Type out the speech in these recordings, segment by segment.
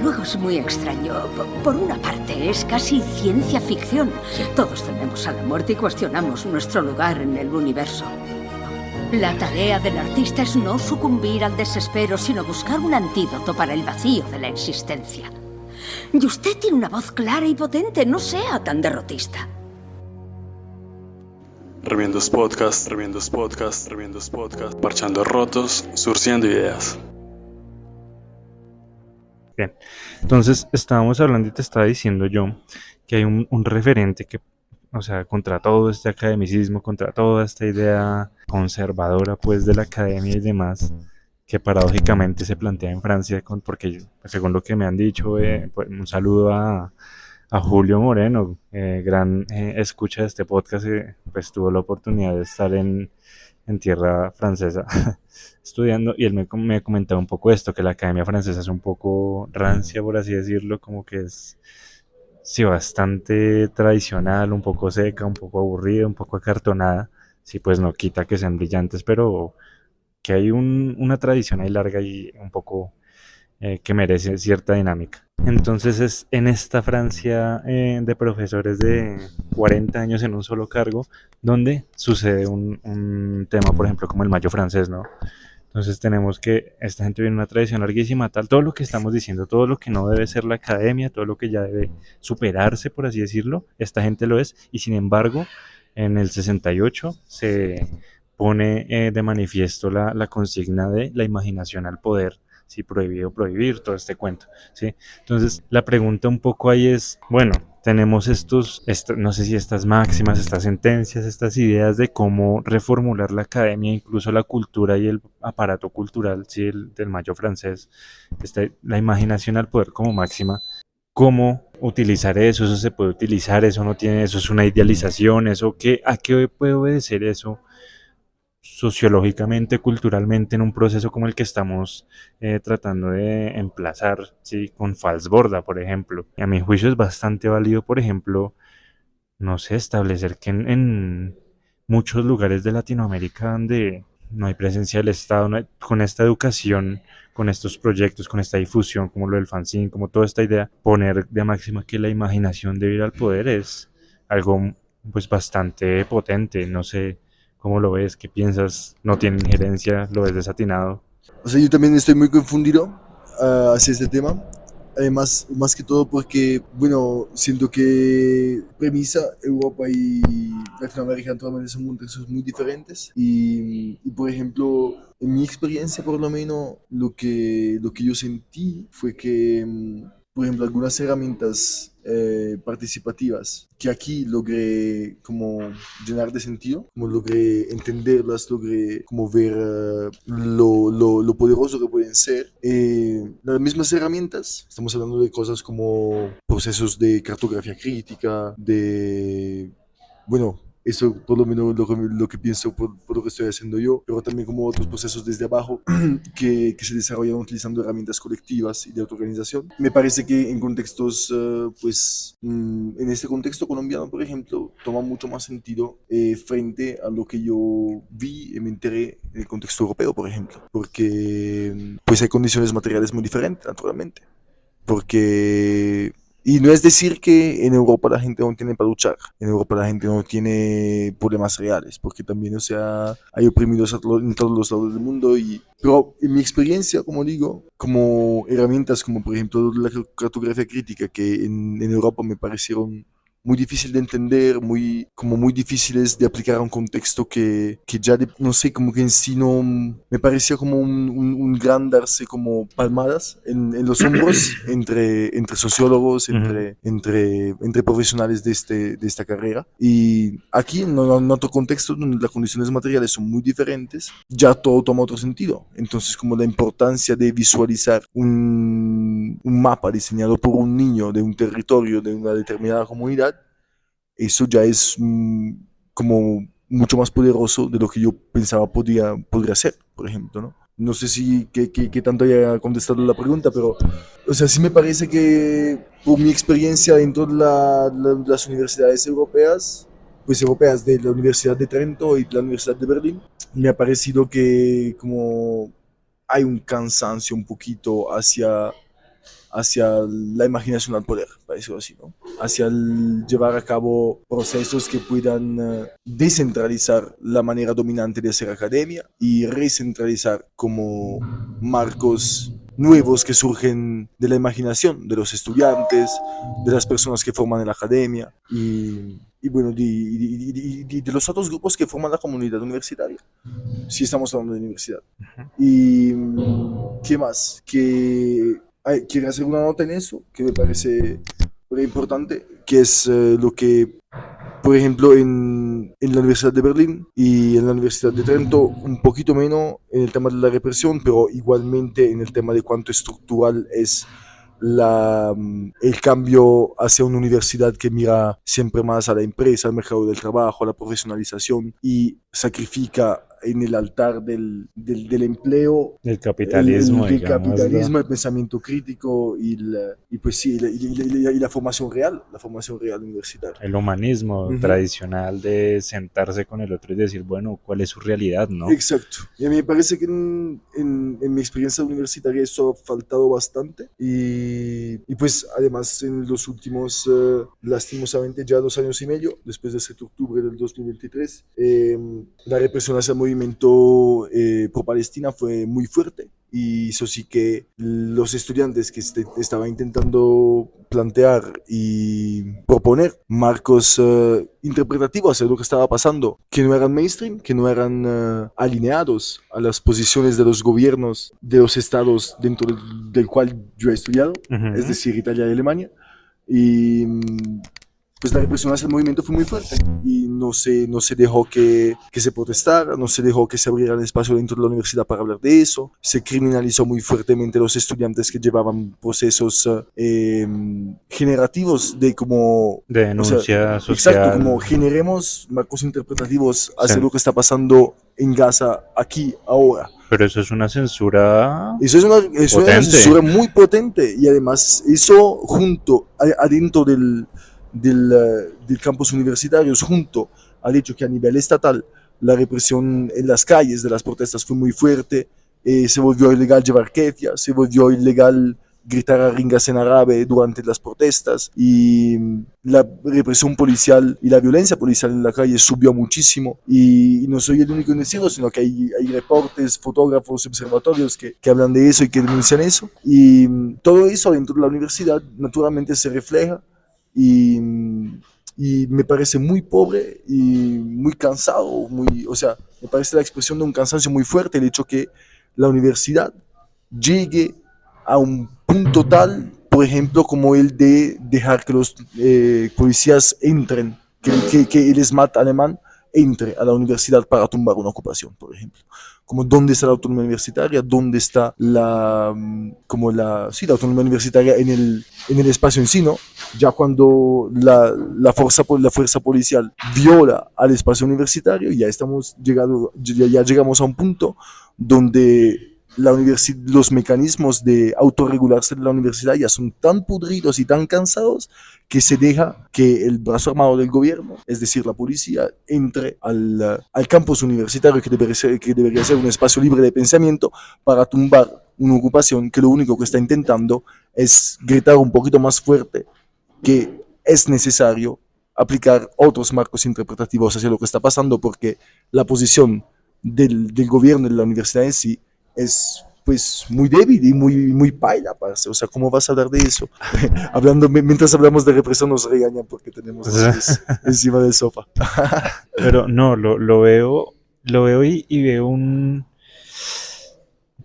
luego es muy extraño. Por una parte, es casi ciencia ficción. Todos tememos a la muerte y cuestionamos nuestro lugar en el universo. La tarea del artista es no sucumbir al desespero, sino buscar un antídoto para el vacío de la existencia. Y usted tiene una voz clara y potente, no sea tan derrotista. Remiendos Podcast, parchando rotos, surciendo ideas. Bien, entonces estábamos hablando y te estaba diciendo yo que hay un referente que, o sea, contra todo este academicismo, contra toda esta idea conservadora pues de la academia y demás, que paradójicamente se plantea en Francia, porque según lo que me han dicho, pues, un saludo a Julio Moreno, gran escucha de este podcast, pues tuvo la oportunidad de estar en tierra francesa estudiando, y él me comentaba un poco esto, que la academia francesa es un poco rancia, por así decirlo, como que es, sí, bastante tradicional, un poco seca, un poco aburrida, un poco acartonada. Sí, pues no quita que sean brillantes, pero que hay una tradición ahí larga y un poco que merece cierta dinámica. Entonces es en esta Francia de profesores de 40 años en un solo cargo donde sucede un tema, por ejemplo, como el Mayo francés, ¿no? Entonces tenemos que esta gente viene una tradición larguísima, tal, todo lo que estamos diciendo, todo lo que no debe ser la academia, todo lo que ya debe superarse, por así decirlo, esta gente lo es, y sin embargo, en el 68 se pone de manifiesto la consigna de la imaginación al poder, sí, prohibido prohibir, todo este cuento, ¿sí? Entonces, la pregunta un poco ahí es, bueno, tenemos no sé si estas máximas, estas sentencias, estas ideas de cómo reformular la academia, incluso la cultura y el aparato cultural, ¿sí? Del Mayo francés, la imaginación al poder como máxima. ¿Cómo utilizar eso se puede utilizar, eso no tiene, eso es una idealización, a qué puede obedecer eso sociológicamente, culturalmente, en un proceso como el que estamos tratando de emplazar, ¿sí? Con Falsborda, por ejemplo. Y a mi juicio es bastante válido, por ejemplo, no sé, establecer que en muchos lugares de Latinoamérica donde no hay presencia del Estado, con esta educación, con estos proyectos, con esta difusión, como lo del fanzine, como toda esta idea, poner de máxima que la imaginación debe ir al poder es algo pues bastante potente. No sé cómo lo ves, qué piensas, no tiene injerencia, lo ves desatinado. O sea, yo también estoy muy confundido hacia este tema. Además, más que todo porque, bueno, siento que premisa Europa y Latinoamérica actualmente son contextos muy diferentes. Y, por ejemplo, en mi experiencia, por lo menos, lo que yo sentí fue que, por ejemplo, algunas herramientas participativas que aquí logré como llenar de sentido, como logré entenderlas, logré como ver lo poderoso que pueden ser. Las mismas herramientas, estamos hablando de cosas como procesos de cartografía crítica, bueno, eso por lo menos lo que pienso por lo que estoy haciendo yo, pero también como otros procesos desde abajo que se desarrollan utilizando herramientas colectivas y de autoorganización. Me parece que en contextos, en este contexto colombiano, por ejemplo, toma mucho más sentido frente a lo que yo vi y me enteré en el contexto europeo, por ejemplo, porque pues hay condiciones materiales muy diferentes, naturalmente, porque... Y no es decir que en Europa la gente no tiene para luchar, en Europa la gente no tiene problemas reales, porque también, o sea, hay oprimidos en todos los lados del mundo, pero en mi experiencia, como digo, como herramientas como por ejemplo la cartografía crítica, que en Europa me parecieron muy difícil de entender, muy difíciles de aplicar a un contexto que ya, no sé, como que en sí no, me parecía como un gran darse como palmadas en los hombros entre sociólogos, entre profesionales de esta carrera. Y aquí, en otro contexto donde las condiciones materiales son muy diferentes, ya todo toma otro sentido. Entonces, como la importancia de visualizar un mapa diseñado por un niño de un territorio, de una determinada comunidad, eso ya es como mucho más poderoso de lo que yo pensaba podría ser, por ejemplo, ¿no? No sé si qué tanto haya contestado la pregunta, pero, o sea, sí me parece que por mi experiencia dentro de las universidades europeas, pues europeas, de la Universidad de Trento y de la Universidad de Berlín, me ha parecido que como hay un cansancio un poquito hacia hacia la imaginación al poder, para decirlo así, ¿no? Hacia el llevar a cabo procesos que puedan descentralizar la manera dominante de hacer academia y recentralizar como marcos nuevos que surgen de la imaginación de los estudiantes, de las personas que forman la academia y bueno, de los otros grupos que forman la comunidad universitaria, si estamos hablando de universidad. Y ¿qué más? Quiero hacer una nota en eso, que me parece muy importante, que es lo que, por ejemplo, en la Universidad de Berlín y en la Universidad de Trento, un poquito menos en el tema de la represión, pero igualmente en el tema de cuánto estructural es el cambio hacia una universidad que mira siempre más a la empresa, al mercado del trabajo, a la profesionalización y sacrifica en el altar del empleo, El capitalismo, el digámoslo. capitalismo, el pensamiento crítico y pues sí, y la formación real universitaria. El humanismo tradicional de sentarse con el otro y decir, bueno, ¿cuál es su realidad, no? Exacto. Y a mí me parece que en mi experiencia universitaria eso ha faltado bastante y pues además en los últimos, lastimosamente ya 2 años y medio, después de 7 de octubre del 2023, la represión hacia el movimiento pro-Palestina fue muy fuerte y eso sí que los estudiantes que estaban intentando plantear y proponer marcos interpretativos de lo que estaba pasando, que no eran mainstream, que no eran alineados a las posiciones de los gobiernos de los estados dentro del cual yo he estudiado, es decir, Italia y Alemania, y pues la represión hacia el movimiento fue muy fuerte y no se dejó que se protestara, no se dejó que se abriera el espacio dentro de la universidad para hablar de eso, se criminalizó muy fuertemente a los estudiantes que llevaban procesos generativos de como... De denuncia social. Exacto, como generemos marcos interpretativos hacia Sí. lo que está pasando en Gaza, aquí, ahora. Pero eso es una censura Eso es una censura muy potente y además eso junto adentro del campus universitario, junto al hecho que a nivel estatal la represión en las calles de las protestas fue muy fuerte, se volvió ilegal llevar kefia, se volvió ilegal gritar aringas en árabe durante las protestas y la represión policial y la violencia policial en la calle subió muchísimo y no soy el único en decirlo, sino que hay reportes, fotógrafos, observatorios que hablan de eso y que denuncian eso y todo eso dentro de la universidad naturalmente se refleja y me parece muy pobre y muy cansado, o sea, me parece la expresión de un cansancio muy fuerte el hecho que la universidad llegue a un punto tal, por ejemplo, como el de dejar que los policías entren, que el SMAT alemán entre a la universidad para tumbar una ocupación, por ejemplo. Como dónde está la autonomía universitaria, dónde está la autonomía universitaria en el espacio en sí, ¿no? Ya cuando la fuerza policial viola al espacio universitario, ya llegamos a un punto donde los mecanismos de autorregularse de la universidad ya son tan pudridos y tan cansados que se deja que el brazo armado del gobierno, es decir, la policía, entre al campus universitario que debería ser un espacio libre de pensamiento para tumbar una ocupación que lo único que está intentando es gritar un poquito más fuerte que es necesario aplicar otros marcos interpretativos hacia lo que está pasando porque la posición del gobierno de la universidad en sí es pues muy débil y muy paila, parce. O sea, ¿cómo vas a hablar de eso? Mientras hablamos de represión nos regañan porque tenemos los pies encima del sofá. Pero no, lo veo y veo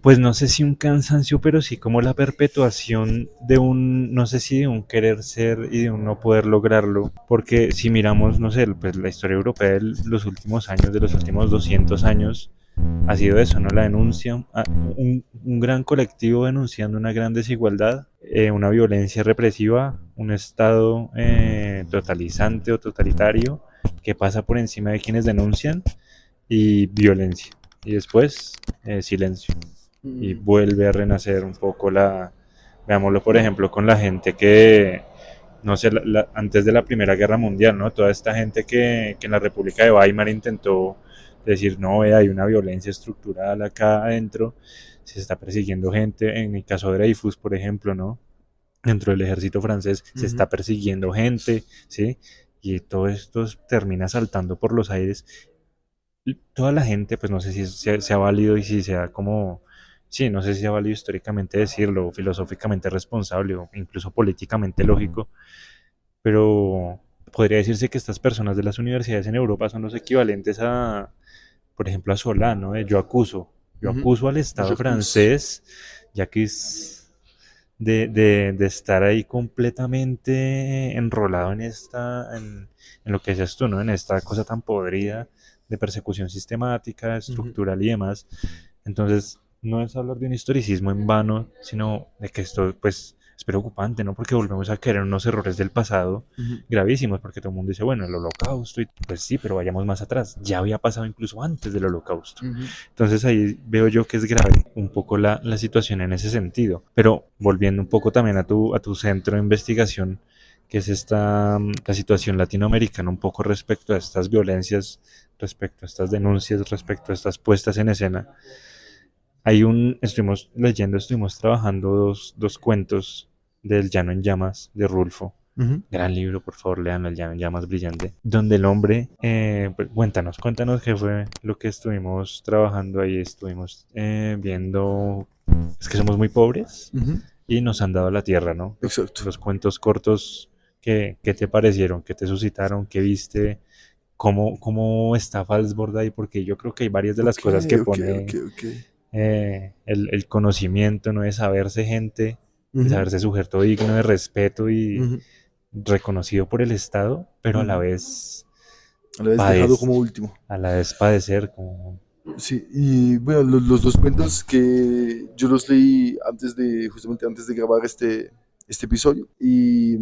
pues no sé si un cansancio, pero sí como la perpetuación de no sé si de un querer ser y de un no poder lograrlo, porque si miramos, no sé, pues la historia europea de los últimos años, de los últimos 200 años, ha sido eso, ¿no? La denuncia, un gran colectivo denunciando una gran desigualdad, una violencia represiva, un estado totalizante o totalitario que pasa por encima de quienes denuncian y violencia. Y después, silencio. Y vuelve a renacer un poco veámoslo por ejemplo con la gente que, no sé, antes de la Primera Guerra Mundial, ¿no? Toda esta gente que en la República de Weimar intentó decir, no, hay una violencia estructural acá adentro, se está persiguiendo gente, en el caso de Dreyfus, por ejemplo, ¿no? dentro del ejército francés se está Ujú. persiguiendo gente, ¿sí? Y todo esto termina saltando por los aires. Y toda la gente, pues no sé si se ha válido y si sea como, sí, no sé si ha válido históricamente decirlo, o filosóficamente responsable, o incluso políticamente lógico, pero podría decirse que estas personas de las universidades en Europa son los equivalentes a, por ejemplo, a Solano, yo Ujú. acuso al Estado Jacques. francés, ya que es de estar ahí completamente enrolado en lo que decías tú, ¿no? En esta cosa tan podrida de persecución sistemática, Ujú. estructural y demás. Entonces, no es hablar de un historicismo en vano, sino de que esto, pues, es preocupante, ¿no? Porque volvemos a caer en unos errores del pasado Ujú. gravísimos, porque todo el mundo dice, bueno, el holocausto, y pues sí, pero vayamos más atrás, ya había pasado incluso antes del holocausto. Ujú. Entonces ahí veo yo que es grave un poco la situación en ese sentido. Pero volviendo un poco también a tu centro de investigación, que es la situación latinoamericana, un poco respecto a estas violencias, respecto a estas denuncias, respecto a estas puestas en escena. Estuvimos leyendo, estuvimos trabajando dos cuentos del Llano en Llamas de Rulfo. Ujú. Gran libro, por favor, leanlo, El Llano en Llamas, brillante. Donde el hombre, pues, cuéntanos qué fue lo que estuvimos trabajando ahí. Estuvimos viendo, es que somos muy pobres Ujú. y nos han dado la tierra, ¿no? Exacto. Los cuentos cortos, ¿qué te parecieron? ¿Qué te suscitaron? ¿Qué viste? ¿Cómo está Falsborda ahí? Porque yo creo que hay varias de las Ok, cosas que ok, ok, pone ok. el conocimiento, ¿no? De saberse gente, de Ujú. saberse sujeto digno de respeto y Ujú. reconocido por el Estado, pero Ujú. A la vez dejado padec- como último. a la vez padecer como... Sí, y bueno, los dos cuentos que yo los leí justamente antes de grabar este episodio, y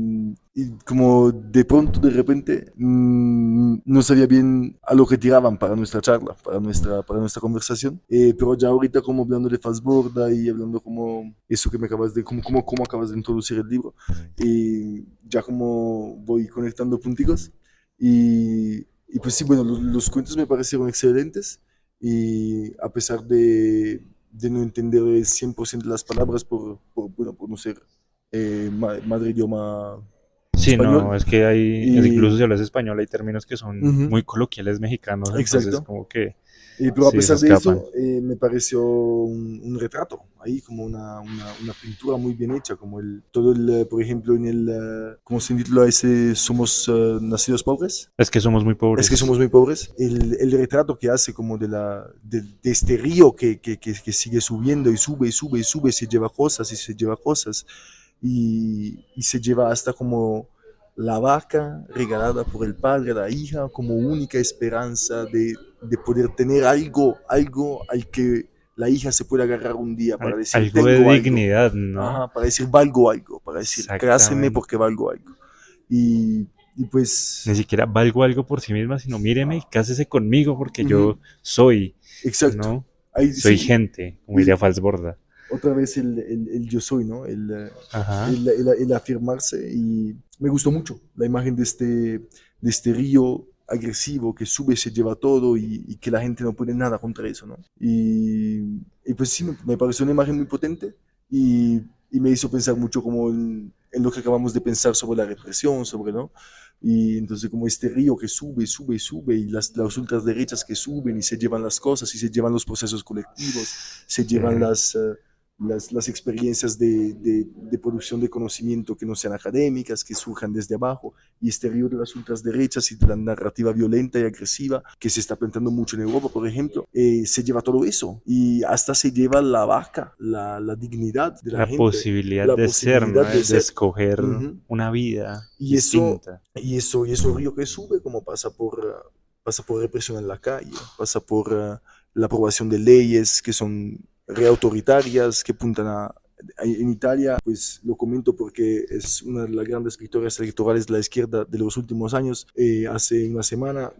como de pronto, de repente, no sabía bien a lo que tiraban para nuestra charla, para nuestra conversación, pero ya ahorita como hablando de Fassborda y hablando como eso que me acabas de, como acabas de introducir el libro, ya como voy conectando punticos, y pues sí, bueno, los cuentos me parecieron excelentes y a pesar de no entender el 100% de las palabras bueno, por no ser madre idioma Sí, español. no, es que Y, incluso si hablas español, hay términos que son ujú, muy coloquiales mexicanos, entonces exacto. como que Pero a sí, se pesar de escapan. eso, me pareció un retrato, ahí como una pintura muy bien hecha, como por ejemplo, ¿cómo se titula ese Somos nacidos pobres? Es que somos muy Es que pobres. somos muy pobres. El retrato que hace como de este río que sigue subiendo y sube y sube y sube, se lleva cosas y se lleva cosas y se lleva hasta como la vaca regalada por el padre a la hija como única esperanza de poder tener algo al que la hija se pueda agarrar un día para decir Algo de tengo algo. dignidad, ¿no? Ajá, para decir valgo algo, para decir crásenme Exactamente. porque valgo algo. Y Ni pues, siquiera valgo algo por sí misma, sino míreme y cásese conmigo porque ujú, yo soy, exacto. ¿no? Ahí Soy sí, gente, como es diría Falsborda. otra vez el yo soy, ¿no? Ajá. El afirmarse y me gustó mucho la imagen de este río agresivo que sube, se lleva todo y que la gente no puede nada contra eso, ¿no? Y pues sí, me pareció una imagen muy potente y me hizo pensar mucho como en lo que acabamos de pensar sobre la represión, ¿no? Y entonces como este río que sube, sube, sube y las ultraderechas que suben y se llevan las cosas y se llevan los procesos colectivos, se Sí. llevan las experiencias de producción de conocimiento que no sean académicas, que surjan desde abajo, y este río de las ultraderechas y de la narrativa violenta y agresiva que se está plantando mucho en Europa, por ejemplo, se lleva todo eso y hasta se lleva la vaca, la dignidad de la La gente, posibilidad la de ser, ¿no? posibilidad de De ser. escoger Ujú. una vida Y eso, distinta. y eso río que sube, como pasa por represión en la calle, pasa por la aprobación de leyes que son reautoritarias, que apuntan en Italia, pues lo comento porque es una de las grandes victorias electorales de la izquierda de los últimos años. Hace una semana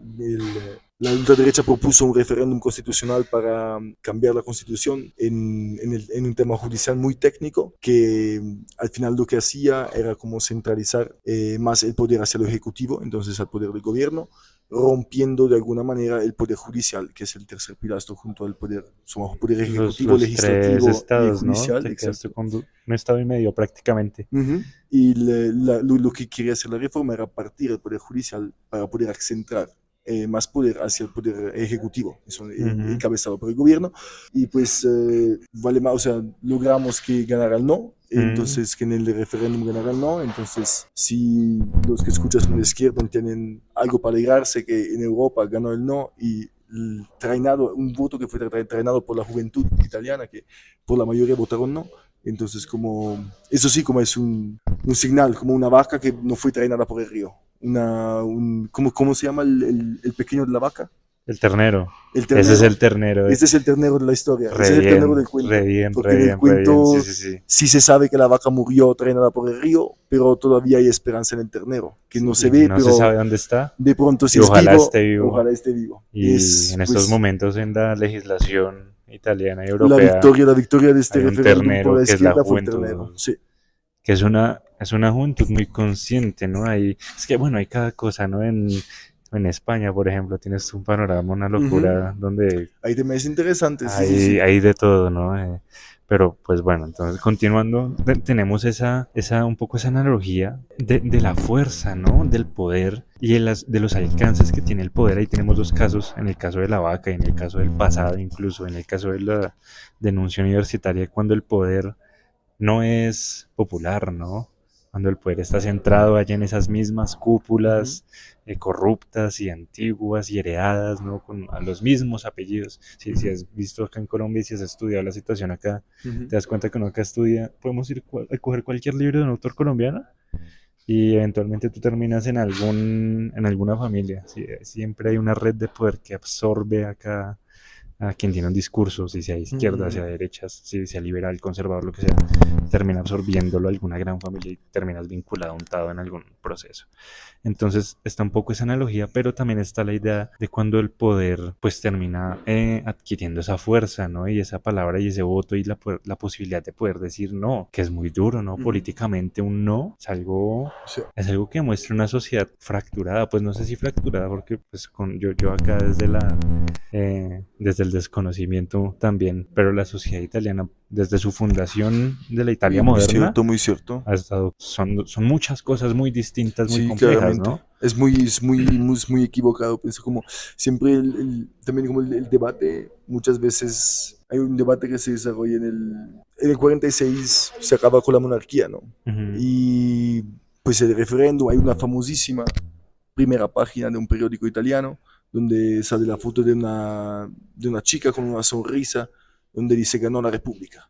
la ultraderecha propuso un referéndum constitucional para cambiar la constitución en un tema judicial muy técnico que al final lo que hacía era como centralizar más el poder hacia lo ejecutivo, entonces al poder del gobierno, rompiendo de alguna manera el poder judicial, que es el tercer pilastro junto al poder, somos poder Los, ejecutivo, los legislativo tres y estados, ¿no? judicial, Te quedaste exacto. con un estado y medio prácticamente. Ujú. Y lo que quería hacer la reforma era partir del poder judicial para poder accentrar más poder hacia el poder ejecutivo, eso, Ujú. encabezado por el gobierno, y pues vale más, o sea, logramos que ganara el no, Mm. entonces que en el referéndum ganara el no, entonces si los que escuchan son de izquierda tienen algo para alegrarse que en Europa ganó el no y trainado, un voto que fue trainado por la juventud italiana, que por la mayoría votaron no, entonces como, eso sí, como es un señal, como una vaca que no fue trainada por el río. ¿Cómo se llama el pequeño de la vaca? El ternero. El Ese es ternero. el ternero. Este es el ternero de la historia, ese Re es el ternero bien, del re cuento. bien, Porque re en el bien, re bien. Sí, cuento sí, sí. sí se sabe que la vaca murió trainada por el río, pero todavía hay esperanza en el ternero, que no se Y ve, no se pero sabe dónde está. de pronto si Y es ojalá vivo, esté vivo. ojalá esté vivo. Y Es en estos pues momentos en la legislación italiana y europea la victoria de este hay un referéndum por ternero la que es la izquierda fue el ternero. juventud, Sí. que es una juventud muy consciente, ¿no? Es que, bueno, hay cada cosa, ¿no? En España, por ejemplo, tienes un panorama, una Ujú. locura, donde Hay temas interesantes, sí, sí, sí. hay de todo, ¿no? Pero pues bueno, entonces continuando, tenemos un poco esa analogía de la fuerza, ¿no? Del poder y de los alcances que tiene el poder. Ahí tenemos dos casos, en el caso de la vaca y en el caso del pasado, incluso en el caso de la denuncia universitaria, cuando el poder no es popular, ¿no? Cuando el poder está centrado allá en esas mismas Ujú. cúpulas corruptas y antiguas y heredadas, ¿no? Con a los mismos apellidos. Si Ujú. has visto acá en Colombia y si has estudiado la situación acá, Ujú. te das cuenta que uno acá estudia, podemos ir a coger cualquier libro de un autor colombiano y eventualmente tú terminas en alguna familia. Sí, siempre hay una red de poder que absorbe acá a quien tiene un discurso, si sea izquierda, Ujú. sea derechas, si sea liberal, conservador, lo que sea, termina absorbiéndolo alguna gran familia y terminas vinculado, untado en algún proceso. Entonces está un poco esa analogía, pero también está la idea de cuando el poder pues termina adquiriendo esa fuerza, ¿no? Y esa palabra y ese voto y la posibilidad de poder decir no, que es muy duro, ¿no? Ujú. Políticamente un no Sí. es algo que muestra una sociedad fracturada, pues no sé si fracturada porque pues yo acá desde el desconocimiento también, pero la sociedad italiana desde su fundación de la Italia Muy moderna cierto, muy cierto. ha estado, son muchas cosas muy distintas, muy Sí, complejas, claramente. ¿no? Es muy equivocado. Pienso como siempre también como el debate, muchas veces hay un debate que se desarrolla en el 46 se acaba con la monarquía, ¿no? Ujú. Y pues el referéndum, hay una famosísima primera página de un periódico italiano donde sale la foto de una chica con una sonrisa donde dice ganó la República.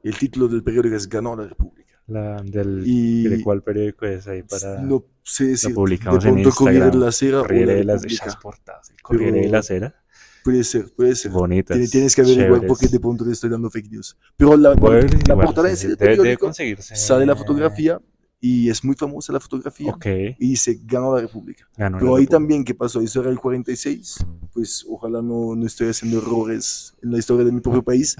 Y el título del periódico es Ganó la República. ¿De Y cuál periódico es ahí para... no sé Lo decirte, de publicamos en pronto el Corriere de Instagram, la Sera o la Corriere de las... Esas República, portadas, el Corriere de la pero Sera, puede ser, puede ser. bonitas, Tienes que averiguar porque de chéveres. pronto te estoy dando fake news. Pero la, Voy a bueno, ver, la igual, portada en sí del debe periódico conseguirse. sale la fotografía y es muy famosa la fotografía Ok, y dice ganó la República. ganó la Pero ahí República. también, ¿qué pasó? Eso era el 46, pues ojalá no estoy haciendo errores en la historia de mi propio país,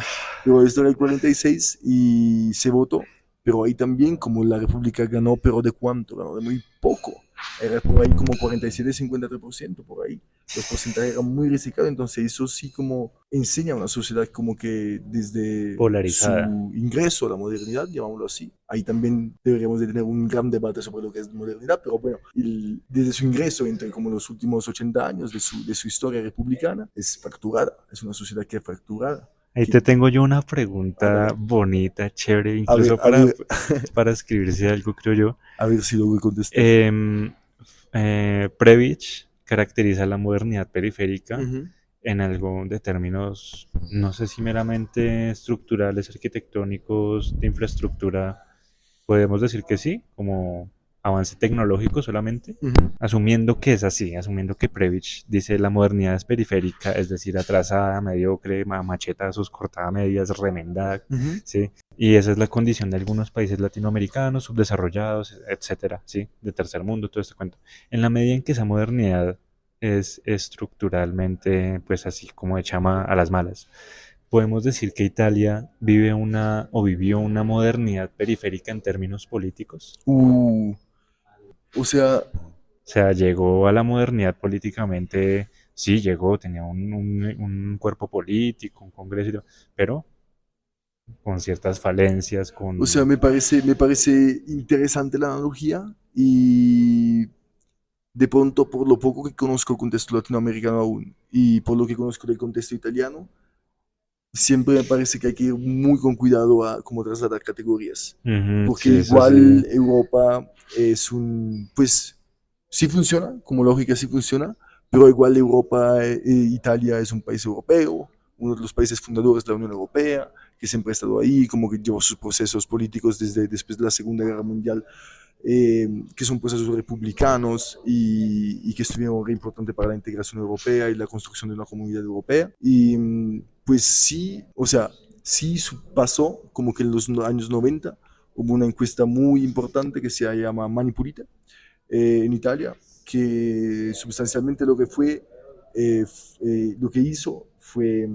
pero esto era el 46 y se votó, pero ahí también como la República ganó, pero ¿de cuánto? Ganó de muy poco. Era por ahí como 47-53%, por ahí. Los porcentajes eran muy riscados, entonces eso sí como enseña a una sociedad como que desde Polarizada. su ingreso a la modernidad, llamámoslo así, ahí también deberíamos de tener un gran debate sobre lo que es modernidad, pero bueno, desde su ingreso entre como los últimos 80 años de su historia republicana, es fracturada, es una sociedad que es fracturada. Ahí Que, te tengo yo una pregunta hágale. bonita, chévere, A ver, incluso a ver, para escribirse algo, creo yo. a ver si logro contestar. Em, Previch caracteriza la modernidad periférica Ujú. en algo de términos, no sé si meramente estructurales, arquitectónicos, de infraestructura, podemos decir que sí, como avance tecnológico solamente, Ujú. asumiendo que es así, asumiendo que Previch dice la modernidad es periférica, es decir, atrasada, mediocre, machetazos, cortada a medias, remendada, Ujú. ¿sí? Y esa es la condición de algunos países latinoamericanos, subdesarrollados, etcétera, ¿sí? De tercer mundo, todo este cuento. En la medida en que esa modernidad es estructuralmente, pues así como hecha a las malas, podemos decir que Italia vive o vivió una modernidad periférica en términos políticos. Uh, o sea, sea, llegó a la modernidad políticamente, sí, llegó, tenía un cuerpo político, un congreso, y todo, pero con ciertas falencias, O sea, con... me parece interesante la analogía y de pronto, por lo poco que conozco el contexto latinoamericano aún y por lo que conozco del contexto italiano, siempre me parece que hay que ir muy con cuidado a cómo trasladar categorías. Ujú, Porque sí, eso sí. igual Europa es un, pues sí funciona, como lógica sí funciona, pero igual Europa, Italia es un país europeo, uno de los países fundadores de la Unión Europea, que siempre ha estado ahí, como que llevó sus procesos políticos desde después de la Segunda Guerra Mundial, que son procesos republicanos y que estuvieron re importantes para la integración europea y la construcción de una comunidad europea. Y pues sí, o sea, sí pasó como que en los años 90 hubo una encuesta muy importante que se llama Manipulita en Italia, que sustancialmente lo que fue, lo que hizo fue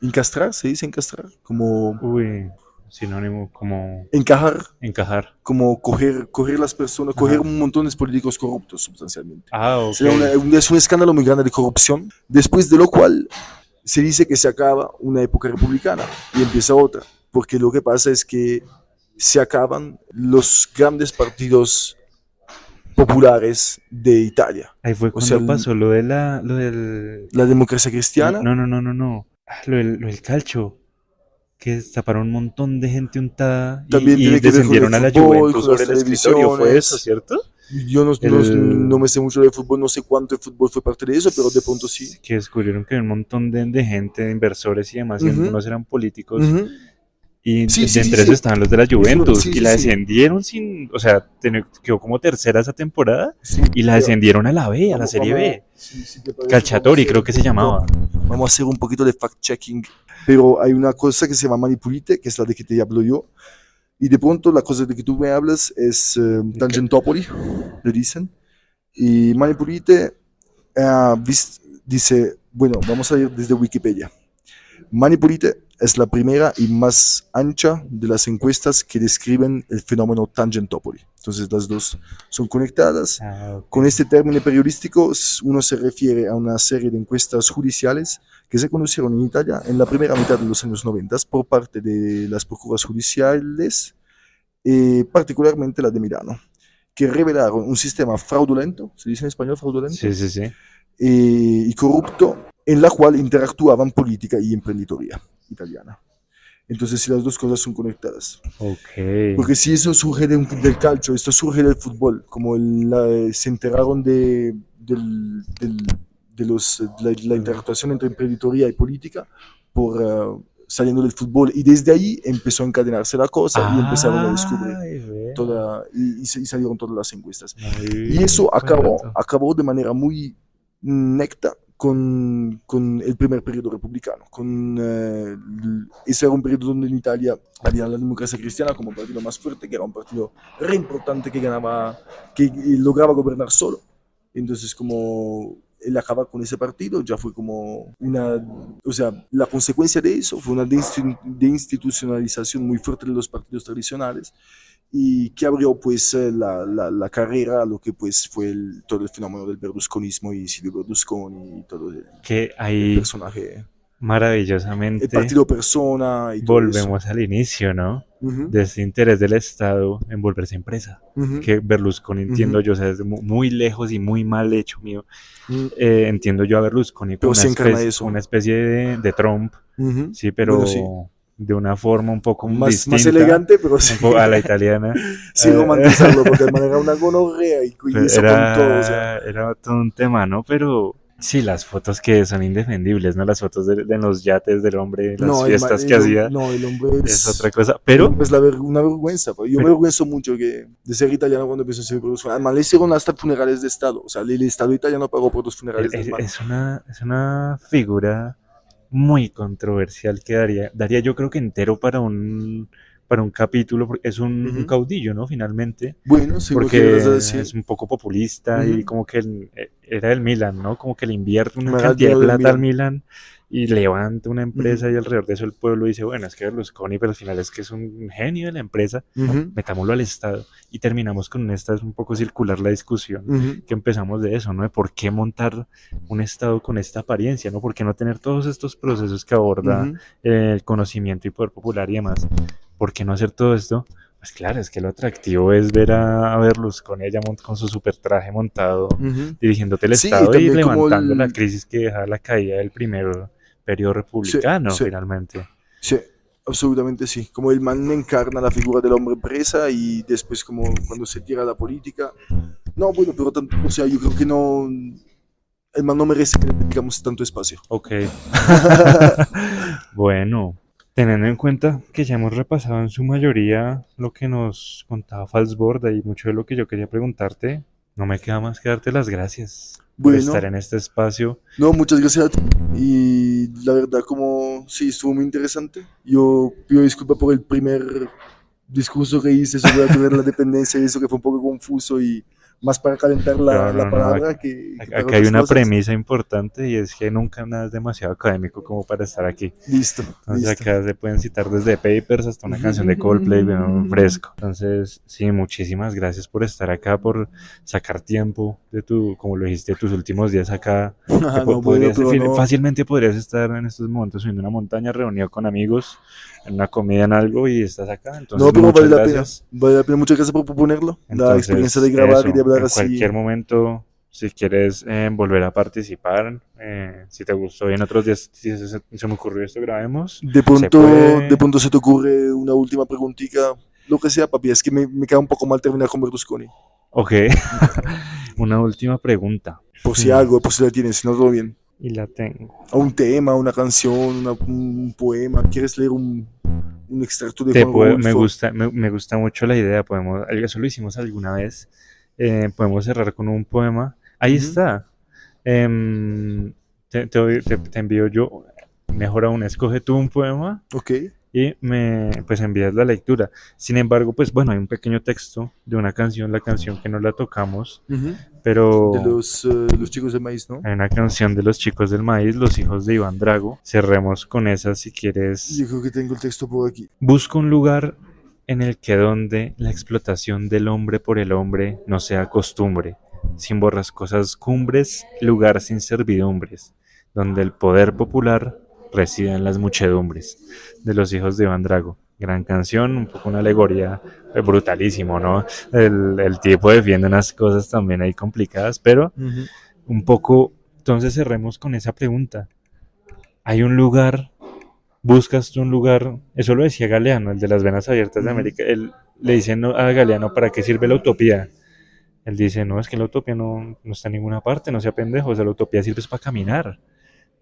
encastrar, se dice encastrar, como Uy, sinónimo como encajar, encajar. como coger las personas, coger Ajá. un montón de políticos corruptos sustancialmente. Ah, ok. Sería es un escándalo muy grande de corrupción, después de lo cual se dice que se acaba una época republicana y empieza otra, porque lo que pasa es que se acaban los grandes partidos populares de Italia. Ahí fue O sea, cuando pasó lo de lo del, la democracia cristiana, no, no, no, no, no. Lo del calcho, que taparon un montón de gente untada también y tiene que ver con el descendieron a la fútbol, Juventus con las sobre el escritorio, ¿fue eso, televisiones. cierto? Yo no El me sé mucho de fútbol, no sé cuánto de fútbol fue parte de eso, pero de pronto sí. que descubrieron que un montón de gente, de inversores y demás, y Ujú, algunos eran políticos, ujú. y Sí, de sí, sí, entre esos sí. estaban los de la Juventus, Sí, y sí, la sí. descendieron sin, o sea, quedó como tercera esa temporada, Sí, y la pero descendieron a la B, a la Serie B. si te parece, Calciatori creo que se llamaba. vamos a hacer un poquito de fact-checking. Pero hay una cosa que se llama Manipulite, que es la de que te hablo yo. Y de pronto la cosa de que tú me hablas es Tangentopoli, le dicen. Y Manipulite dice, bueno, vamos a ir desde Wikipedia. Manipulite es la primera y más ancha de las encuestas que describen el fenómeno Tangentopoli. Entonces las dos son conectadas. Ah, ok. Con este término periodístico uno se refiere a una serie de encuestas judiciales que se conocieron en Italia en la primera mitad de los años 90 por parte de las procuras judiciales, particularmente la de Milano, que revelaron un sistema fraudulento, se dice en español fraudulento, Sí, sí, sí. y corrupto, en la cual interactuaban política y emprenditoría italiana. Entonces, si las dos cosas son conectadas. Ok. Porque si eso surge del calcio, esto surge del fútbol, como se enteraron la interactuación entre emprenditoría y política por saliendo del fútbol. Y desde ahí empezó a encadenarse la cosa y empezaron a descubrir Ay, ve. y salieron todas las encuestas. Muy Y eso buen dato. acabó de manera muy necta con el primer periodo republicano. Ese era un periodo donde en Italia había la democracia cristiana como partido más fuerte, que era un partido re importante que ganaba, que lograba gobernar solo. Entonces, como él acaba con ese partido, ya fue como o sea, la consecuencia de eso fue una deinstitucionalización muy fuerte de los partidos tradicionales y que abrió pues la carrera a lo que pues fue todo el fenómeno del berlusconismo y Silvio Berlusconi y todo Que el ahí personaje, el maravillosamente partido persona y todo eso. volvemos al inicio, ¿no? Ujú, De este interés del Estado en volverse empresa. ujú, Que Berlusconi, entiendo ujú, yo, o sea, es muy lejos y muy mal hecho mío. ujú. Entiendo yo a Berlusconi Pero se encarna como eso. una especie de Trump, Ujú. sí, Bueno, sí. pero de una forma un poco Más distinta, elegante, pero un sí. poco a la italiana. Sin romantizarlo, porque el man era una gonorrea y eso con todo, o sea. Era todo un tema, ¿no? Pero sí, las fotos que son indefendibles, ¿no? Las fotos de los yates del hombre, las No, fiestas que hacía, no, es otra el cosa. Pero, hombre es una vergüenza. Pues. Yo me pero avergüenzo mucho de ser italiano cuando empezó a ser producción. Además, le hicieron hasta funerales de Estado. O sea, el Estado italiano pagó por los funerales del man. es una figura muy controversial que daría yo creo que entero para un capítulo, porque es un Ujú. caudillo, ¿no? Finalmente, Bueno, si lo quieres porque decir. es un poco populista y Ujú. como que era el Milan, ¿no? Como que le invierte una Me da el cantidad de dinero del plata al Milan. Milan y levanta una empresa y alrededor de eso el pueblo dice, bueno, es que Berlusconi, pero al final es que es un genio de la empresa, metámoslo al Estado y terminamos con esta, es un poco circular la discusión que empezamos de eso, ¿no? De por qué montar un Estado con esta apariencia, ¿no? ¿Por qué no tener todos estos procesos que aborda el conocimiento y poder popular y demás? ¿Por qué no hacer todo esto? Pues claro, es que lo atractivo es ver a Berlusconi ella con su super traje montado, dirigiéndote el Sí, y Estado y también como levantando la el... crisis que deja la caída del primer periodo republicano, Sí, finalmente. sí, absolutamente sí. Como el man encarna la figura del hombre presa y después como cuando se tira a la política. No, bueno, pero o sea, yo creo que no... El man no merece que le dedicamos tanto espacio. Ok. Bueno, teniendo en cuenta que ya hemos repasado en su mayoría lo que nos contaba Falsborda y mucho de lo que yo quería preguntarte, no me queda más que darte las gracias por estar Bueno, en este espacio. no, muchas gracias a ti. Y la verdad, como sí, estuvo muy interesante. Yo pido disculpas por el primer discurso que hice sobre la teoría de la dependencia y eso que fue un poco confuso y más para calentar Pero la no, no, palabra que para acá hay otras una cosas. premisa importante y es que nunca nada es demasiado académico como para estar aquí. Listo, Entonces listo. acá se pueden citar desde Papers hasta una canción de Coldplay, bien fresco. Entonces, sí, muchísimas gracias por estar acá, por sacar tiempo de como lo dijiste, tus últimos días acá. Que No, bueno, pero no. fácilmente podrías estar en estos momentos subiendo una montaña, reunido con amigos, en una comida, en algo, y estás acá. Entonces, No, pero muchas vale la pena. gracias. Vale la pena. Muchas gracias por proponerlo. La experiencia de Entonces, grabar y de eso, hablar en así. cualquier momento, si quieres volver a participar, si te gustó y en otros días si se me ocurrió esto, grabemos, De se de puede. pronto se te ocurre una última preguntita. Lo que sea, papi. Es que me queda un poco mal terminar con Berlusconi. Ok, una última pregunta. Por si algo, por si la tienes, si no todo bien. Y la tengo. A un tema, una canción, un poema. ¿Quieres leer un extracto de Juan Rulfo? Me gusta mucho la idea, eso lo hicimos alguna vez, podemos cerrar con un poema. Ahí Ujú. está. Te envío yo, mejor aún, escoge tú un poema Ok. y pues envías la lectura. Sin embargo, pues bueno, hay un pequeño texto de una canción, la canción que no la tocamos, Ujú. De pero los chicos de maíz, ¿no? hay una canción de los chicos del maíz, los hijos de Iván Drago. Cerremos con esa si quieres. Yo creo que tengo el texto por aquí. Busco un lugar en el que donde la explotación del hombre por el hombre no sea costumbre, sin borrascosas cumbres, lugar sin servidumbres, donde el poder popular resida en las muchedumbres, de los hijos de Iván Drago. Gran canción, un poco una alegoría, brutalísimo, ¿no? El tipo defiende unas cosas también ahí complicadas, pero Ujú. un poco, entonces cerremos con esa pregunta. ¿Hay un lugar? ¿Buscas tú un lugar? Eso lo decía Galeano, el de las venas abiertas de Ujú. América. Él le dice a Galeano, ¿para qué sirve la utopía? Él dice, no, es que la utopía no está en ninguna parte, no sea pendejo, o sea, la utopía sirve para caminar,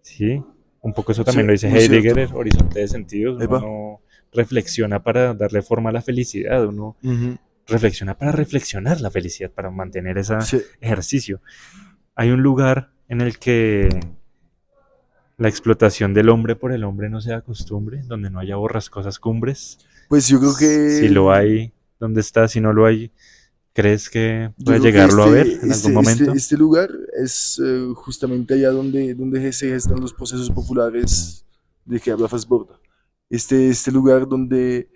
¿sí? Un poco eso Sí, también lo dice muy cierto. Heidegger, Horizonte de Sentidos, uno Epa. no reflexiona para darle forma a la felicidad, uno Ujú. reflexiona para reflexionar la felicidad, para mantener ese Sí. ejercicio. Hay un lugar en el que la explotación del hombre por el hombre no sea costumbre, donde no haya borrascosas cumbres. Pues yo creo Si lo que hay, ¿dónde está? Si no lo hay, ¿crees que pueda llegarlo a ver en algún momento? este lugar es justamente allá donde se gestan los procesos populares de que habla Fassborda. Este lugar donde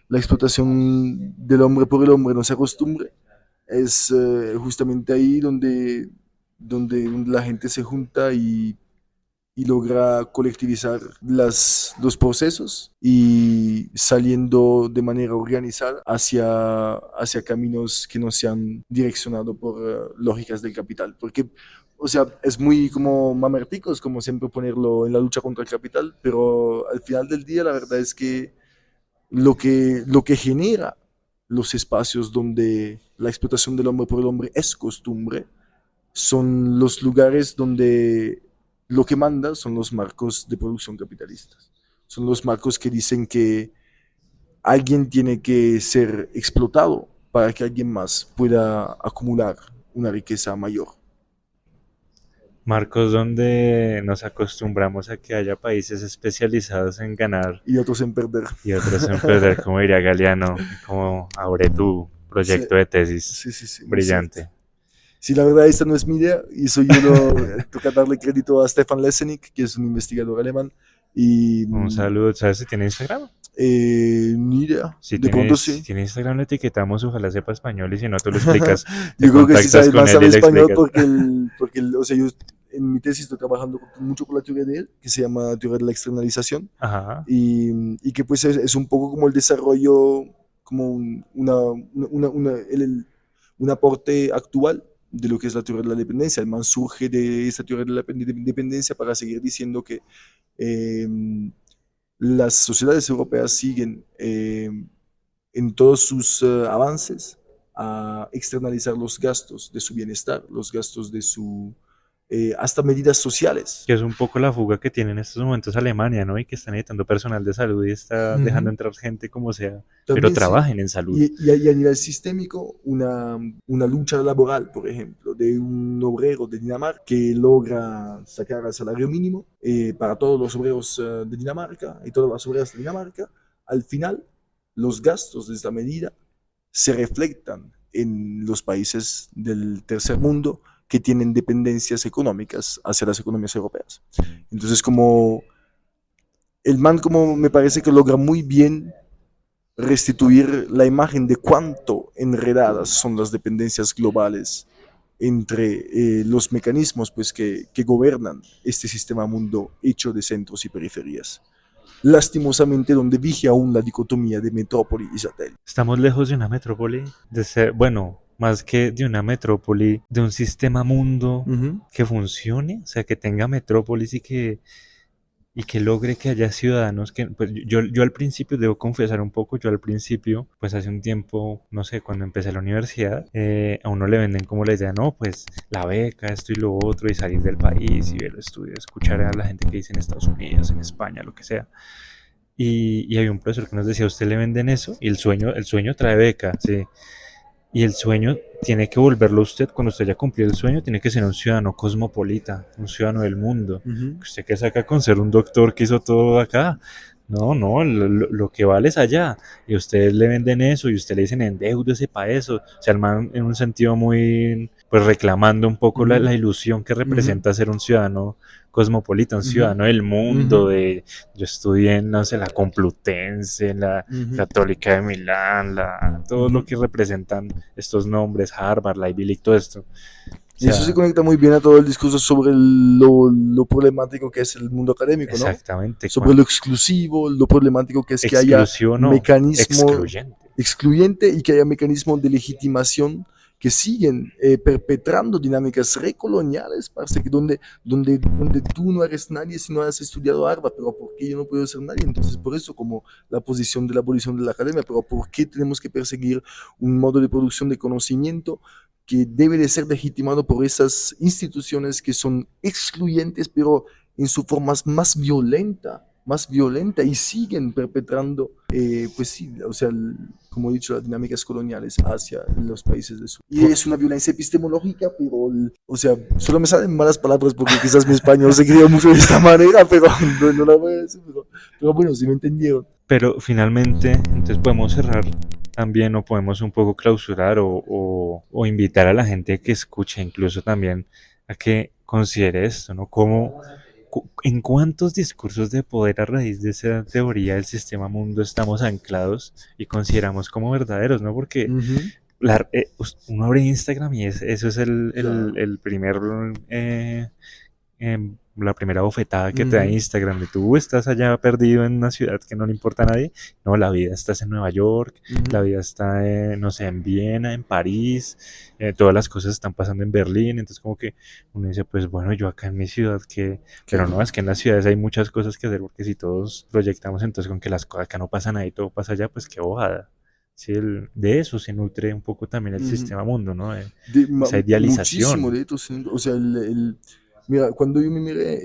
la explotación del hombre por el hombre no se acostumbre, es justamente ahí donde la gente se junta y logra colectivizar los procesos y saliendo de manera organizada hacia caminos que no sean direccionados por lógicas del capital. Porque, o sea, es muy como mamerticos, como siempre ponerlo en la lucha contra el capital, pero al final del día la verdad es que lo que genera los espacios donde la explotación del hombre por el hombre es costumbre, son los lugares donde lo que manda son los marcos de producción capitalistas. Son los marcos que dicen que alguien tiene que ser explotado para que alguien más pueda acumular una riqueza mayor. Marcos, donde nos acostumbramos a que haya países especializados en ganar Y otros en perder. y otros en perder, como diría Galeano, como abre tu Sí, proyecto de tesis sí, sí, sí, muy cierto. brillante. Sí, la verdad, esta no es mi idea, y eso yo toca darle crédito a Stefan Lessenik, que es un investigador alemán, y Un saludo, ¿sabes si tiene Instagram? ni idea, Si de tiene, pronto si sí. tiene Instagram, lo etiquetamos, ojalá sepa español, y si no, tú lo explicas, te Yo creo que sí contactas sabe, con más él sabe y le español explicas. o sea, yo en mi tesis estoy trabajando mucho con la teoría de él, que se llama teoría de la externalización, Ajá, y que pues es un poco como el desarrollo, como un aporte actual de lo que es la teoría de la dependencia. El man surge de esta teoría de la dependencia para seguir diciendo que eh, las sociedades europeas siguen en todos sus avances a externalizar los gastos de su bienestar, los gastos de hasta medidas sociales. que es un poco la fuga que tiene en estos momentos Alemania, ¿no? Y que está necesitando personal de salud y está dejando Ujú. entrar gente como sea, pero También sí. trabajen en salud. Y a nivel sistémico, una lucha laboral, por ejemplo, de un obrero de Dinamarca que logra sacar el salario mínimo para todos los obreros de Dinamarca y todas las obreras de Dinamarca, al final los gastos de esta medida se reflectan en los países del tercer mundo que tienen dependencias económicas hacia las economías europeas. Entonces, como el man, como me parece que logra muy bien restituir la imagen de cuánto enredadas son las dependencias globales entre los mecanismos pues, que gobiernan este sistema mundo hecho de centros y periferias. Lastimosamente, donde vige aún la dicotomía de metrópoli y satélite. Estamos lejos de una metrópoli, de ser, bueno, más que de una metrópoli, de un sistema mundo que funcione, o sea, que tenga metrópolis y que logre que haya ciudadanos que, pues yo al principio, debo confesar un poco, yo al principio, pues hace un tiempo, no sé, cuando empecé la universidad, a uno le venden como la idea, no, pues la beca, esto y lo otro, y salir del país y ver los estudios, escuchar a la gente que dice en Estados Unidos, en España, lo que sea. Y había un profesor que nos decía, a usted le venden eso y el sueño trae beca, sí. Y el sueño tiene que volverlo usted, cuando usted ya cumplió el sueño, tiene que ser un ciudadano cosmopolita, un ciudadano del mundo. ¿Usted qué saca con ser un doctor que hizo todo acá? No, no, lo que vale es allá. Y ustedes le venden eso y usted le dicen endeúdese para eso. O sea, el man en un sentido muy, pues reclamando un poco la ilusión que representa ser un ciudadano cosmopolita, un ciudadano del mundo. Yo estudié en, no sé, la Complutense, en la Católica de Milán, todo lo que representan estos nombres, Harvard, la Ivy League, todo esto. O Y eso se sea, conecta muy bien a todo el discurso sobre lo problemático que es el mundo académico, ¿no? exactamente. Sobre lo exclusivo, lo problemático que es que haya Exclusivo no, mecanismo excluyente. excluyente y que haya mecanismos de legitimación que siguen perpetrando dinámicas recoloniales, parce, que donde tú no eres nadie si no has estudiado Harvard, pero ¿por qué yo no puedo ser nadie? Entonces, por eso, como la posición de la abolición de la academia, pero ¿por qué tenemos que perseguir un modo de producción de conocimiento que debe de ser legitimado por esas instituciones que son excluyentes, pero en su forma más violenta y siguen perpetrando, pues sí, o sea, como he dicho, las dinámicas coloniales hacia los países del sur. Y es una violencia epistemológica, pero, o sea, solo me salen malas palabras porque quizás mi español se crió mucho de esta manera, pero no la voy a decir, pero bueno, sí me entendieron. Pero finalmente, entonces podemos cerrar también, o podemos un poco clausurar o invitar a la gente que escuche incluso también a que considere esto, ¿no? Como en cuántos discursos de poder a raíz de esa teoría del sistema mundo estamos anclados y consideramos como verdaderos, ¿no? Porque uno abre Instagram y eso es el primer la primera bofetada que te da Instagram, de tú estás allá perdido en una ciudad que no le importa a nadie. No, la vida estás en Nueva York, la vida está, no sé, en Viena, en París, todas las cosas están pasando en Berlín. Entonces como que uno dice, pues bueno, yo acá en mi ciudad, pero no, es que en las ciudades hay muchas cosas que hacer, porque si todos proyectamos entonces con que las cosas acá no pasan ahí, todo pasa allá, pues qué bojada. Sí, de eso se nutre un poco también el sistema mundo, ¿no? Esa idealización. Muchísimo de esto, o sea, mira, cuando yo me miré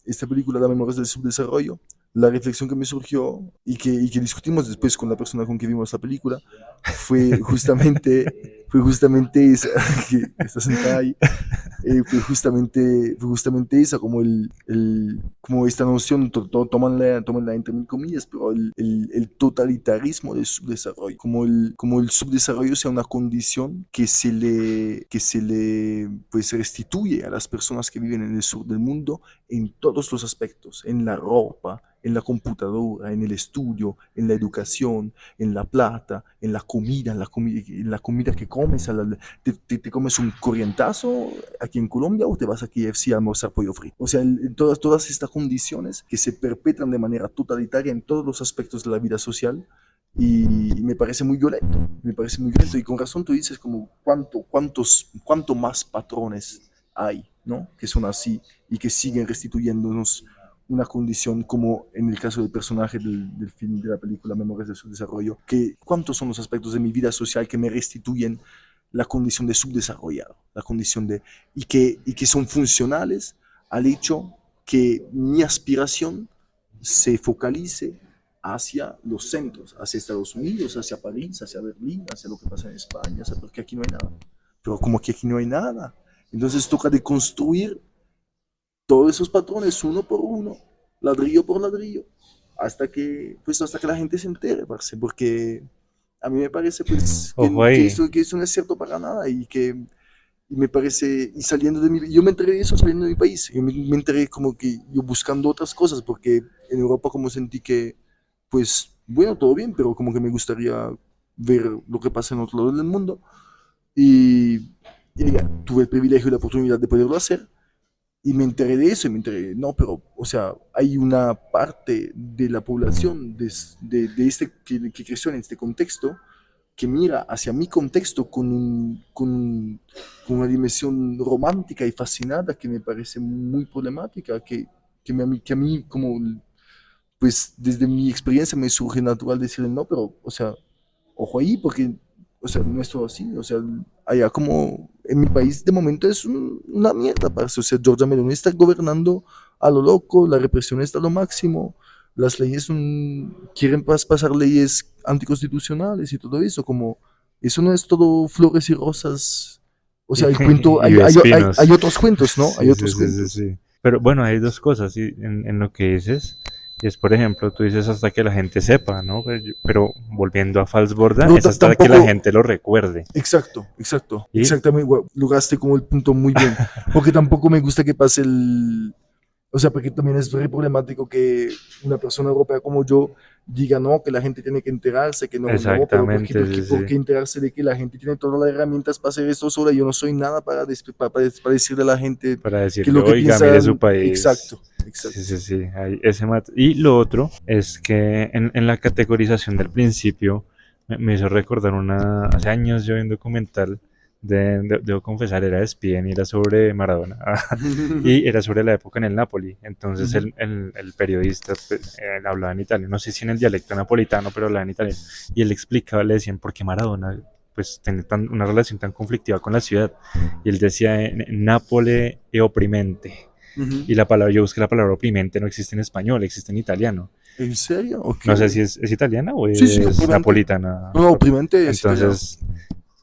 esta película, La Memorias del Subdesarrollo, la reflexión que me surgió y que discutimos después con la persona con que vimos la película fue justamente fue justamente esa, que está sentada ahí, fue justamente esa, como como esta noción, tómanla entre mil comillas, pero el totalitarismo del subdesarrollo, como el subdesarrollo sea una condición que se le pues restituye a las personas que viven en el sur del mundo en todos los aspectos, en la ropa, en la computadora, en el estudio, en la educación, en la plata, en la comida, en la comida que comes. Te comes un corrientazo aquí en Colombia o te vas a KFC a almorzar pollo frito. O sea, en todas estas condiciones que se perpetran de manera totalitaria en todos los aspectos de la vida social. Y me parece muy violento, y con razón tú dices como cuánto más patrones hay, ¿no? Que son así y que siguen restituyéndonos una condición como en el caso del personaje del film, de la película Memorias de Subdesarrollo, que cuántos son los aspectos de mi vida social que me restituyen la condición de subdesarrollado, la condición y que son funcionales al hecho que mi aspiración se focalice hacia los centros, hacia Estados Unidos, hacia París, hacia Berlín, hacia lo que pasa en España, porque aquí no hay nada. Pero como que aquí no hay nada, entonces toca deconstruir todos esos patrones uno por uno, ladrillo por ladrillo, hasta que la gente se entere, parce, porque a mí me parece pues que eso no es cierto para nada y me parece, yo me enteré de eso saliendo de mi país, yo me enteré como que yo buscando otras cosas, porque en Europa como sentí que, pues, bueno, todo bien, pero como que me gustaría ver lo que pasa en otro lado del mundo, y tuve el privilegio y la oportunidad de poderlo hacer, y me enteré de eso, y me enteré, no, pero, o sea, hay una parte de la población que creció en este contexto, que mira hacia mi contexto con una dimensión romántica y fascinada que me parece muy problemática, que a mí como, pues desde mi experiencia me surge natural decirle, no, pero, o sea, ojo ahí, porque, o sea, no es todo así, o sea, allá como en mi país de momento es una mierda, parce. O sea, Giorgia Meloni está gobernando a lo loco, la represión está a lo máximo, las leyes quieren pasar leyes anticonstitucionales y todo eso, como, eso no es todo flores y rosas, o sea, el cuento, hay otros cuentos, ¿no? Hay otros cuentos. Sí. Pero bueno, hay dos cosas en lo que dices. Y es, por ejemplo, tú dices hasta que la gente sepa, ¿no? Pero volviendo a Falsborda, No, es hasta que la gente lo recuerde. Exacto. Exactamente, lograste como el punto muy bien. Porque tampoco me gusta que pase o sea, porque también es muy problemático que una persona europea como yo diga, no, que la gente tiene que enterarse, que no, Exactamente, pero ¿por qué enterarse de que la gente tiene todas las herramientas para hacer esto sola? Yo no soy nada para decirle a la gente para decirle, que lo que oiga, piensan, mire su país. Exacto. Sí, hay y lo otro es que en la categorización del principio me hizo recordar hace años yo vi un documental debo confesar, era de ESPN y era sobre Maradona y era sobre la época en el Napoli. Entonces el periodista pues, él hablaba en italiano, no sé si en el dialecto napolitano, pero hablaba en italiano, y él explicaba, le decían por qué Maradona pues tiene una relación tan conflictiva con la ciudad, y él decía Nápoles es oprimente. Y yo busqué la palabra oprimente, no existe en español, existe en italiano. ¿En serio? Okay. No sé si es italiana o sí, es napolitana. No, oprimente es entonces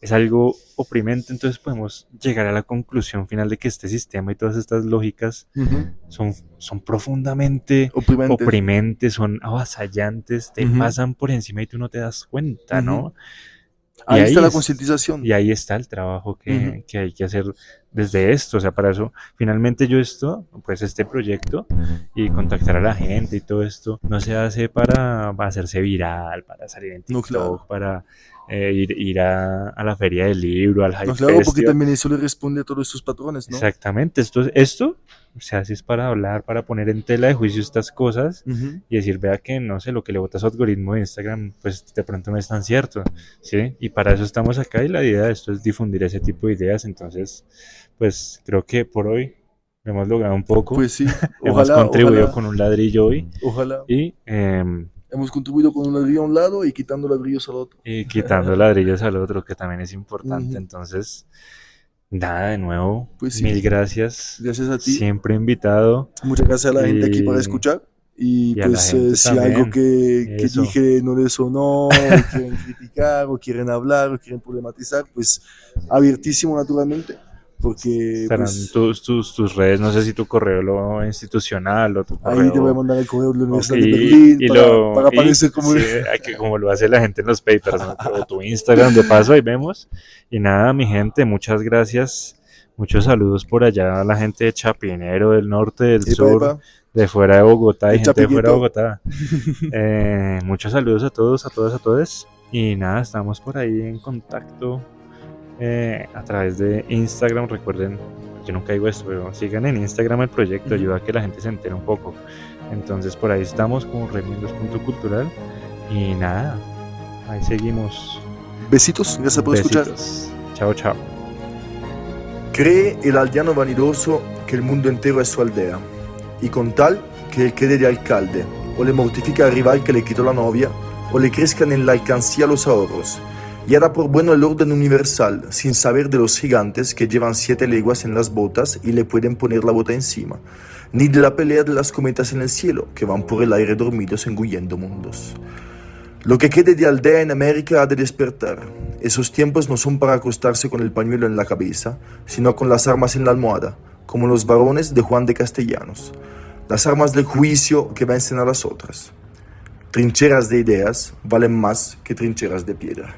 es algo oprimente, entonces podemos llegar a la conclusión final de que este sistema y todas estas lógicas son profundamente oprimentes, son avasallantes, te pasan por encima y tú no te das cuenta, ¿no? Ahí está la concientización. Y ahí está el trabajo que hay que hacer desde esto. O sea, para eso, finalmente pues este proyecto y contactar a la gente y todo esto, no se hace para hacerse viral, para salir en TikTok, claro, para ir a la feria del libro, al Hype Festival. Porque también eso le responde a todos estos patrones, ¿no? Exactamente. Esto se hace es para hablar, para poner en tela de juicio estas cosas y decir, vea que, no sé, lo que le bota su algoritmo de Instagram, pues de pronto no es tan cierto, ¿sí? Y para eso estamos acá y la idea de esto es difundir ese tipo de ideas. Entonces, pues creo que por hoy hemos logrado un poco. Pues sí, hemos contribuido con un ladrillo hoy. Ojalá. Y hemos contribuido con un ladrillo a un lado y quitando ladrillos al otro. Y quitando ladrillos al otro, que también es importante. Entonces, nada, de nuevo, pues sí, mil gracias. Gracias a ti. Siempre invitado. Muchas gracias a la gente aquí para escuchar. Y Y a la pues gente si algo también. que Eso. dije no les sonó, o quieren criticar, o quieren hablar, o quieren problematizar, pues abiertísimo naturalmente, porque Serán pues tus redes, no sé si tu correo lo institucional o tu ahí te voy a correo. mandar el correo de la Ok, Universidad de Berlín para y aparecer como... sí, como lo hace la gente en los papers, ¿no? O tu Instagram, de paso, ahí vemos. Y nada, mi gente, muchas gracias. Muchos saludos por allá a la gente de Chapinero, del norte, del Epa, sur, epa, de fuera de Bogotá, hay el gente de fuera de Chapigueto. Bogotá. Muchos saludos a todos, a todas, a todos. Y nada, estamos por ahí en contacto a través de Instagram. Recuerden, yo nunca digo esto, pero sigan en Instagram el proyecto, ayuda a que la gente se entere un poco. Entonces por ahí estamos como Remiendos.cultural. Y nada, ahí seguimos. Besitos, gracias por escuchar. Besitos. Chao, chao. Cree el aldeano vanidoso que el mundo entero es su aldea, y con tal que él quede de alcalde, o le mortifica al rival que le quitó la novia, o le crezcan en la alcancía los ahorros, y hará por bueno el orden universal, sin saber de los gigantes que llevan 7 leguas en las botas y le pueden poner la bota encima, ni de la pelea de las cometas en el cielo, que van por el aire dormidos engullendo mundos. Lo que quede de aldea en América ha de despertar. Esos tiempos no son para acostarse con el pañuelo en la cabeza, sino con las armas en la almohada, como los varones de Juan de Castellanos. Las armas del juicio que vencen a las otras. Trincheras de ideas valen más que trincheras de piedra.